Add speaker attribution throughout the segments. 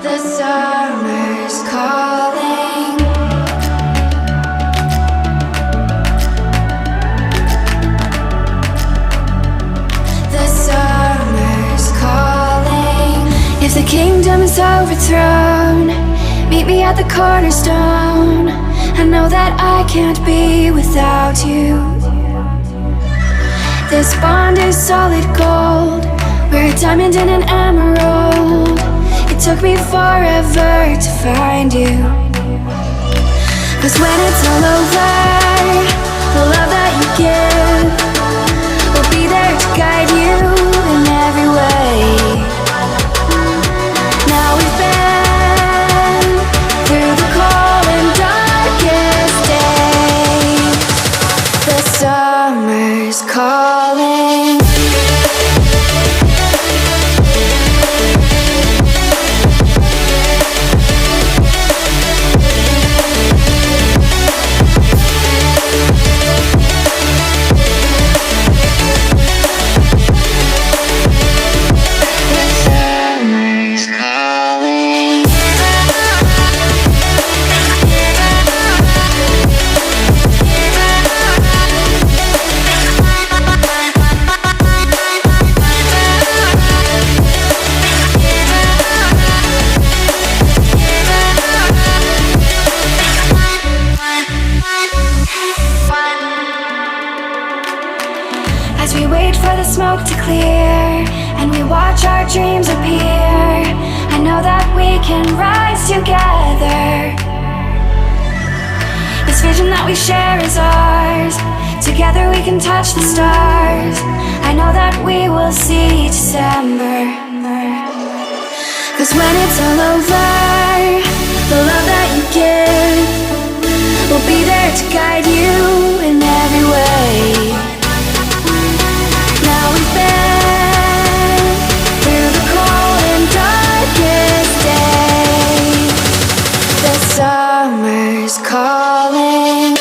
Speaker 1: The summer's calling. The summer's calling. If the kingdom is overthrown, meet me at the cornerstone. I know that I can't be without you. This bond is solid gold. We're a diamond and an emerald. It took me forever to find you. 'Cause when it's all over, the love that you give will be there to guide you in every way. Now we've been through the cold and darkest days. The summer's calling. As we wait for the smoke to clear and we watch our dreams appear, I know that we can rise together. This vision that we share is ours. Together we can touch the stars. I know that we will see December. 'Cause when it's all over, the love that you give will be there to guide you in every way. Now we've been through the cold and darkest days. The summer's calling.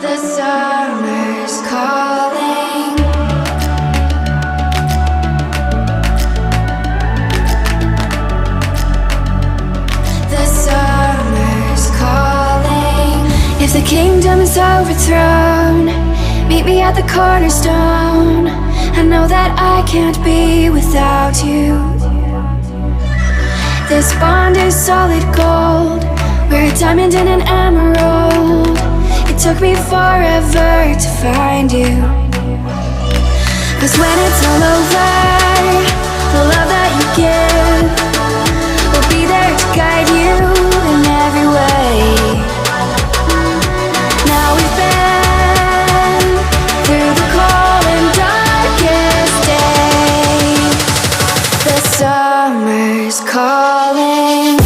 Speaker 1: The summer's calling. The summer's calling. If the kingdom is overthrown, meet me at the cornerstone. I know that I can't be without you. This bond is solid gold. We're a diamond and an emerald. It took me forever to find you. 'Cause when it's all over, the love that you give will be there to guide you in every way. Now we've been through the cold and darkest days. The summer's calling.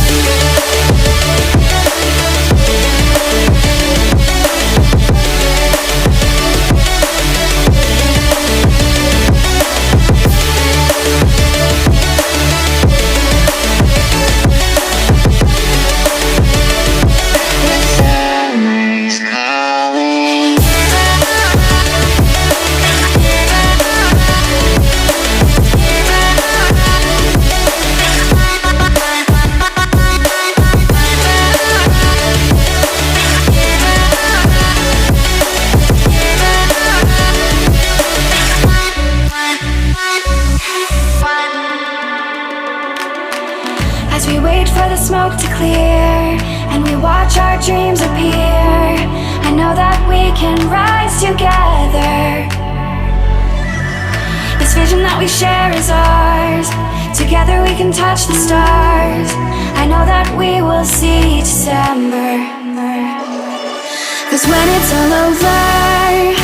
Speaker 1: the smoke to clear, and we watch our dreams appear. I know that we can rise together. This vision that we share is ours. Together we can touch the stars. I know that we will see December. 'Cause when it's all over,